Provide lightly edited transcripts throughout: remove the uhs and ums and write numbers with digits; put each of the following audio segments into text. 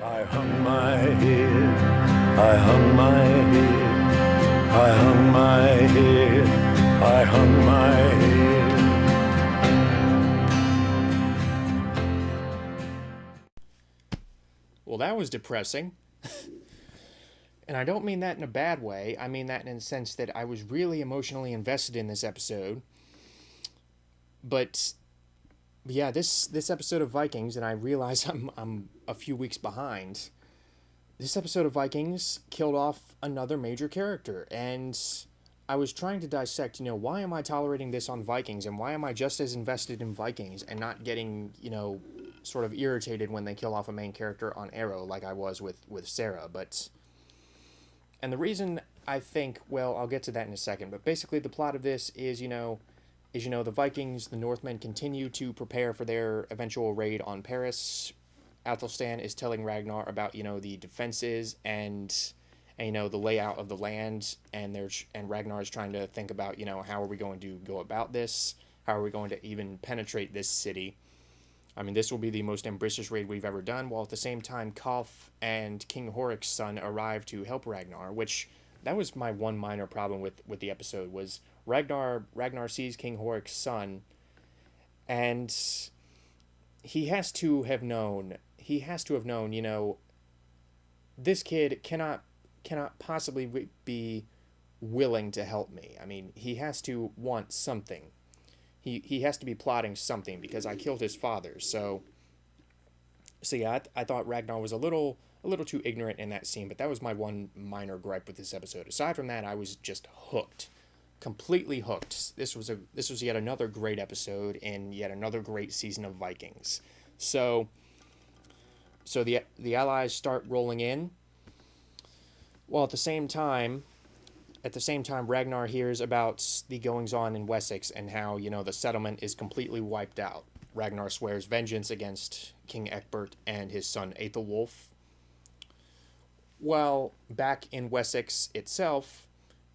I hung my head, I hung my head, I hung my head, I hung my head. Well, that was depressing. And I don't mean that in a bad way. I mean that in the sense that I was really emotionally invested in this episode. But yeah, this episode of Vikings, and I realize I'm a few weeks behind. This episode of Vikings killed off another major character, and I was trying to dissect, why am I tolerating this on Vikings, and why am I just as invested in Vikings and not getting, sort of irritated when they kill off a main character on Arrow like I was with Sarah. And the reason I think, well, I'll get to that in a second, but basically the plot of this is, the Vikings, the Northmen, continue to prepare for their eventual raid on Paris. Athelstan is telling Ragnar about, the defenses and the layout of the land, and Ragnar is trying to think about, how are we going to go about this? How are we going to even penetrate this city? I mean, this will be the most ambitious raid we've ever done, while at the same time, Kalf and King Horik's son arrive to help Ragnar, which, that was my one minor problem with the episode, was Ragnar sees King Horik's son, and he has to have known, this kid cannot possibly be willing to help me. I mean, he has to want something. He has to be plotting something because I killed his father. So yeah, I thought Ragnar was a little too ignorant in that scene, but that was my one minor gripe with this episode. Aside from that, I was just hooked, completely hooked. This was yet another great episode in yet another great season of Vikings. So the Allies start rolling in, while at the same time, Ragnar hears about the goings-on in Wessex and how, the settlement is completely wiped out. Ragnar swears vengeance against King Ecbert and his son Aethelwulf. While back in Wessex itself,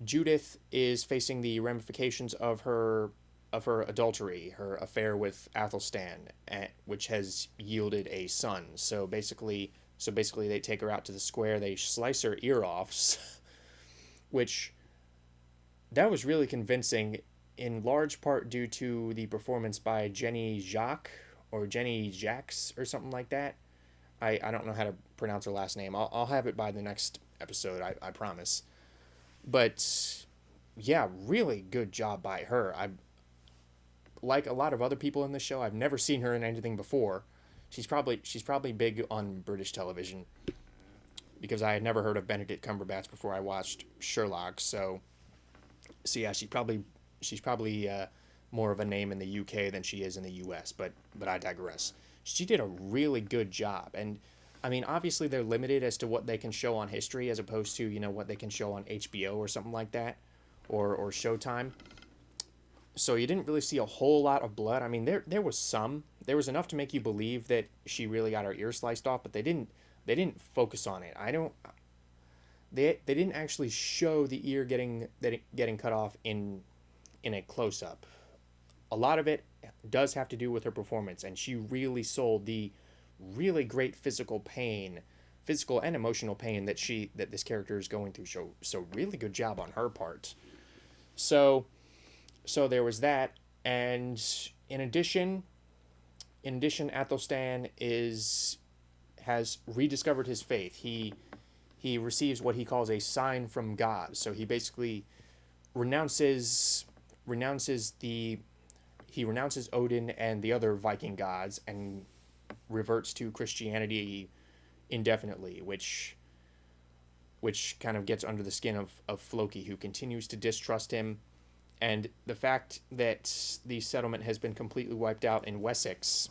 Judith is facing the ramifications of her adultery, her affair with Athelstan, which has yielded a son. So basically they take her out to the square, they slice her ear off, which that was really convincing, in large part due to the performance by Jenny Jacques or Jenny Jacques or something like that. I don't know how to pronounce her last name. I'll have it by the next episode, I promise. But yeah, really good job by her. Like a lot of other people in this show, I've never seen her in anything before. She's probably big on British television, because I had never heard of Benedict Cumberbatch before I watched Sherlock. So yeah, she's probably more of a name in the UK than she is in the US. But I digress. She did a really good job, and I mean, obviously they're limited as to what they can show on History as opposed to what they can show on HBO or something like that, or Showtime. So you didn't really see a whole lot of blood. I mean, there was enough to make you believe that she really got her ear sliced off, but they didn't focus on it. They didn't actually show the ear getting cut off in a close up. A lot of it does have to do with her performance, and she really sold the really great physical and emotional pain that this character is going through. So really good job on her part. So there was that, and in addition, Athelstan has rediscovered his faith. He receives what he calls a sign from God. So he basically renounces Odin and the other Viking gods and reverts to Christianity indefinitely, which kind of gets under the skin of Floki, who continues to distrust him. And the fact that the settlement has been completely wiped out in Wessex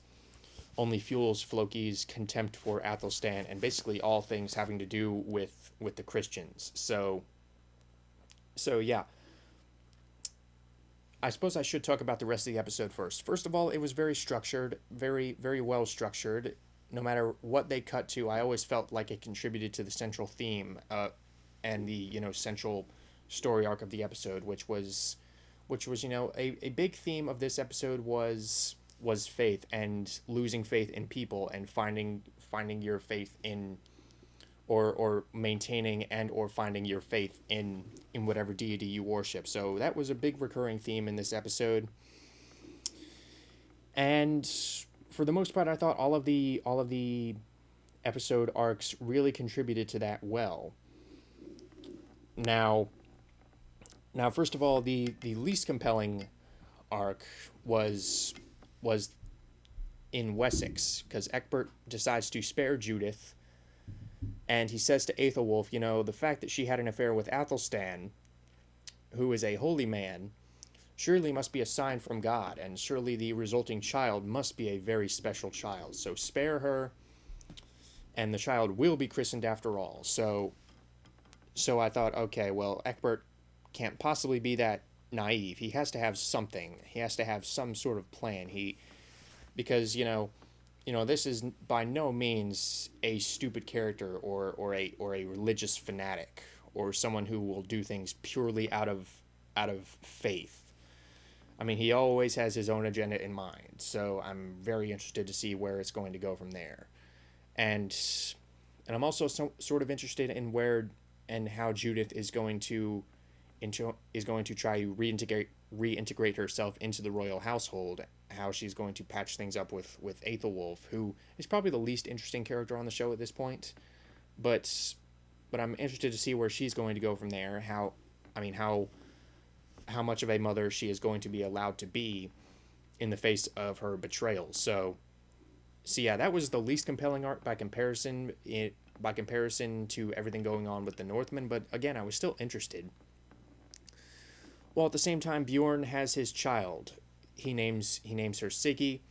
only fuels Floki's contempt for Athelstan and basically all things having to do with the Christians. So yeah. I suppose I should talk about the rest of the episode first. First of all, it was very structured, very, very well structured. No matter what they cut to, I always felt like it contributed to the central theme and the central story arc of the episode, which was a big theme of this episode was faith and losing faith in people and finding your faith in or maintaining and or finding your faith in whatever deity you worship. So that was a big recurring theme in this episode. And for the most part, I thought all of the episode arcs really contributed to that well. Now, first of all, the least compelling arc was in Wessex, because Egbert decides to spare Judith, and he says to Aethelwulf, the fact that she had an affair with Athelstan, who is a holy man, surely must be a sign from God, and surely the resulting child must be a very special child. So spare her, and the child will be christened after all. So I thought, okay, well, Egbert can't possibly be that naive. He has to have something. He has to have some sort of plan. Because this is by no means a stupid character or a religious fanatic or someone who will do things purely out of faith. I mean, he always has his own agenda in mind. So I'm very interested to see where it's going to go from there. And I'm also sort of interested in where and how Judith is going to try to reintegrate herself into the royal household, how she's going to patch things up with Aethelwulf, who is probably the least interesting character on the show at this point, but I'm interested to see where she's going to go from there, how much of a mother she is going to be allowed to be in the face of her betrayal. So yeah, that was the least compelling arc by comparison to everything going on with the Northmen, but again, I was still interested. While at the same time, Bjorn has his child. He names her Siggy.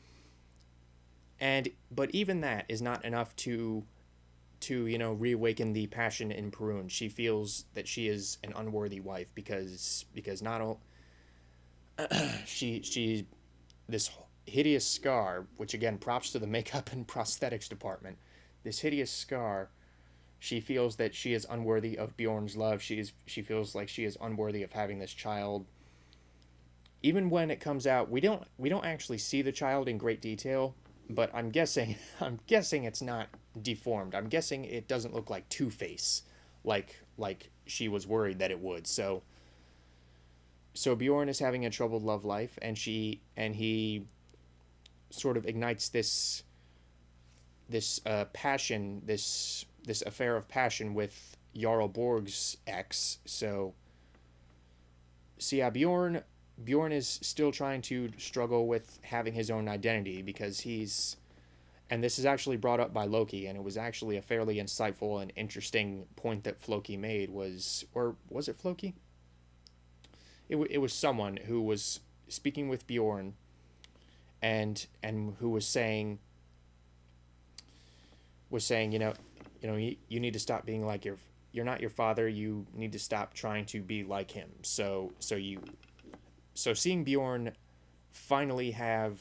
But even that is not enough to reawaken the passion in Perun. She feels that she is an unworthy wife because not all she this hideous scar, which again, props to the makeup and prosthetics department. This hideous scar, she feels that she is unworthy of Bjorn's love. She feels like she is unworthy of having this child. Even when it comes out, we don't actually see the child in great detail, but I'm guessing it's not deformed. I'm guessing it doesn't look like Two-Face, like she was worried that it would. So Bjorn is having a troubled love life, and he sort of ignites this passion, this affair of passion with Jarl Borg's ex. So yeah, Bjorn is still trying to struggle with having his own identity, because and this is actually brought up by Loki, and it was actually a fairly insightful and interesting point that Floki made, was it Floki? It was someone who was speaking with Bjorn, and who was saying, you need to stop being like you're not your father. You need to stop trying to be like him. So seeing Bjorn finally have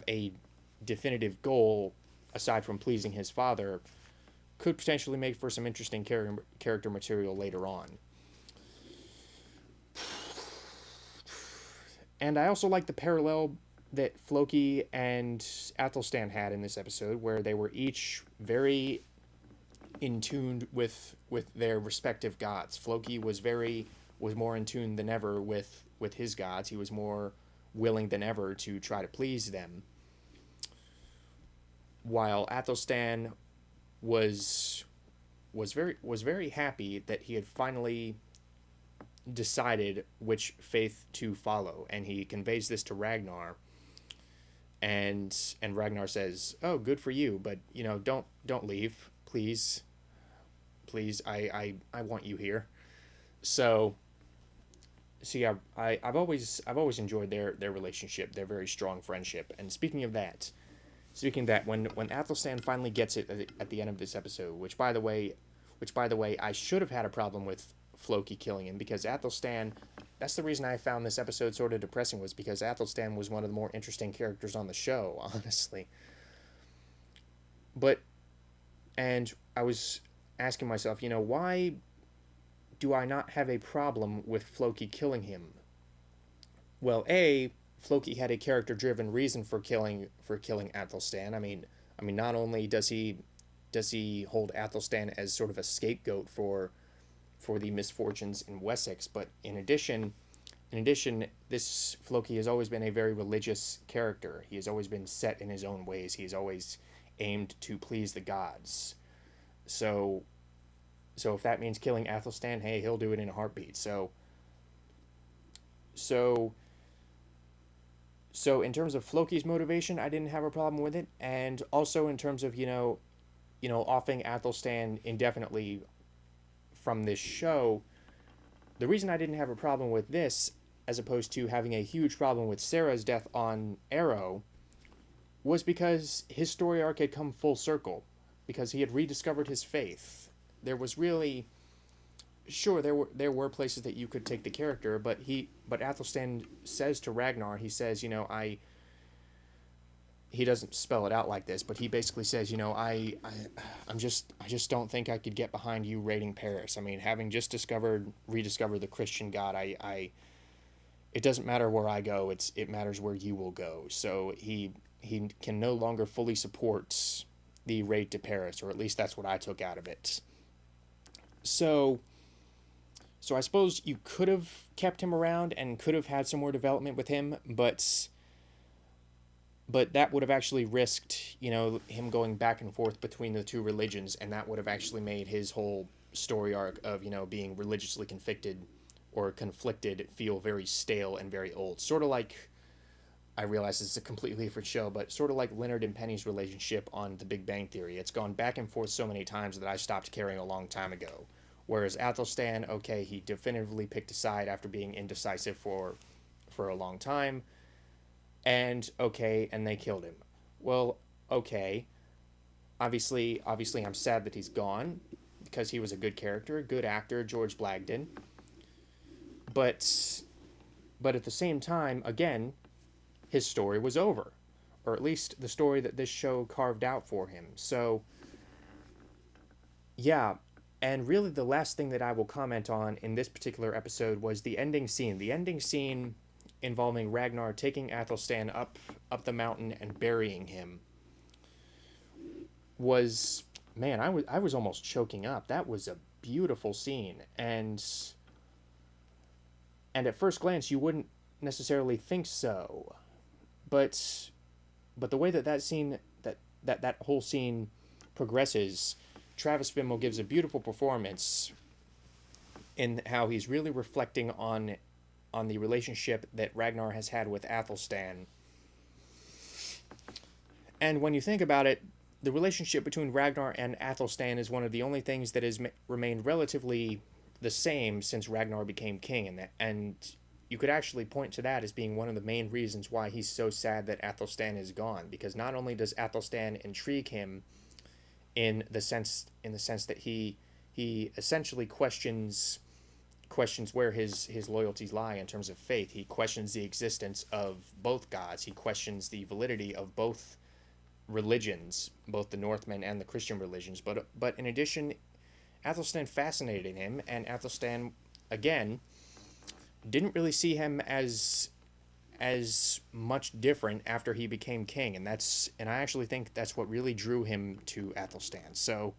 a definitive goal aside from pleasing his father could potentially make for some interesting character material later on. And I also like the parallel that Floki and Athelstan had in this episode, where they were each very in tune with their respective gods. Floki was more in tune than ever with his gods. He was more willing than ever to try to please them, while Athelstan was very happy that he had finally decided which faith to follow, and he conveys this to Ragnar, and Ragnar says, "Oh, good for you, but don't leave, please, I want you here." So yeah, I've always enjoyed their relationship, their very strong friendship. And speaking of that, when Athelstan finally gets it at the end of this episode, which by the way, I should have had a problem with Floki killing him, because Athelstan, that's the reason I found this episode sort of depressing, was because Athelstan was one of the more interesting characters on the show, honestly. And I was asking myself, why do I not have a problem with Floki killing him? Well, Floki had a character-driven reason for killing Athelstan. I mean, not only does he does he hold Athelstan as sort of a scapegoat for the misfortunes in Wessex? But in addition, this Floki has always been a very religious character. He has always been set in his own ways. He has always aimed to please the gods. So if that means killing Athelstan, hey, he'll do it in a heartbeat. So in terms of Floki's motivation, I didn't have a problem with it, and also in terms of offing Athelstan indefinitely from this show, the reason I didn't have a problem with this, as opposed to having a huge problem with Sarah's death on Arrow, was because his story arc had come full circle, because he had rediscovered his faith. There was really, sure, there were places that you could take the character, but Athelstan says to Ragnar, he says, he doesn't spell it out like this, but he basically says, I just don't think I could get behind you raiding Paris. I mean, having just rediscovered the Christian God, it doesn't matter where I go, it matters where you will go. So he can no longer fully support the raid to Paris, or at least that's what I took out of it. So I suppose you could have kept him around and could have had some more development with him, but that would have actually risked, him going back and forth between the two religions, and that would have actually made his whole story arc of, being religiously conflicted feel very stale and very old. Sort of like, I realize it's a completely different show, but sort of like Leonard and Penny's relationship on The Big Bang Theory. It's gone back and forth so many times that I stopped caring a long time ago. Whereas Athelstan, okay, he definitively picked a side after being indecisive for a long time. And they killed him. Well, okay. Obviously I'm sad that he's gone, because he was a good character, a good actor, George Blagden. But at the same time, again, his story was over. Or at least the story that this show carved out for him. So, yeah. And really the last thing that I will comment on in this particular episode was the ending scene. The ending scene involving Ragnar taking Athelstan up the mountain and burying him was, man, I was almost choking up. That was a beautiful scene, and at first glance you wouldn't necessarily think so, but the way that scene that whole scene progresses, Travis Fimmel gives a beautiful performance in how he's really reflecting on the relationship that Ragnar has had with Athelstan. And when you think about it, the relationship between Ragnar and Athelstan is one of the only things that has remained relatively the same since Ragnar became king, and you could actually point to that as being one of the main reasons why he's so sad that Athelstan is gone, because not only does Athelstan intrigue him in the sense that he essentially questions where his loyalties lie in terms of faith. He questions the existence of both gods. He questions the validity of both religions, both the Northmen and the Christian religions. But in addition, Athelstan fascinated him, and Athelstan, again, didn't really see him as much different after he became king, and I actually think that's what really drew him to Athelstan. So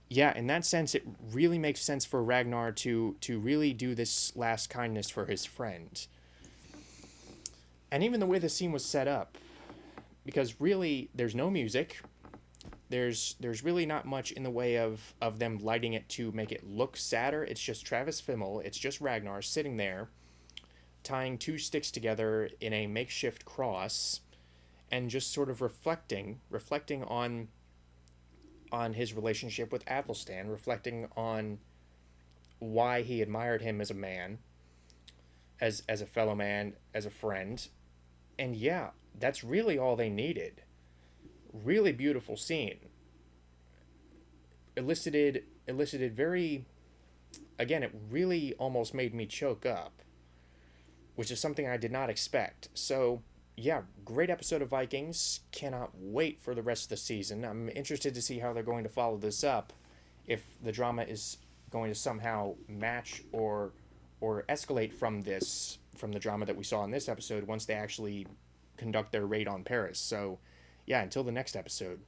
yeah, in that sense, it really makes sense for Ragnar to really do this last kindness for his friend. And even the way the scene was set up, because really there's no music, there's really not much in the way of them lighting it to make it look sadder. It's just Travis Fimmel, it's just Ragnar sitting there, tying two sticks together in a makeshift cross, and just sort of reflecting on his relationship with Athelstan, reflecting on why he admired him as a man, as a fellow man, as a friend. And yeah, that's really all they needed. Really beautiful scene. Elicited very, again, it really almost made me choke up, which is something I did not expect. So yeah, great episode of Vikings. Cannot wait for the rest of the season. I'm interested to see how they're going to follow this up, if the drama is going to somehow match or escalate from the drama that we saw in this episode once they actually conduct their raid on Paris. So yeah, until the next episode.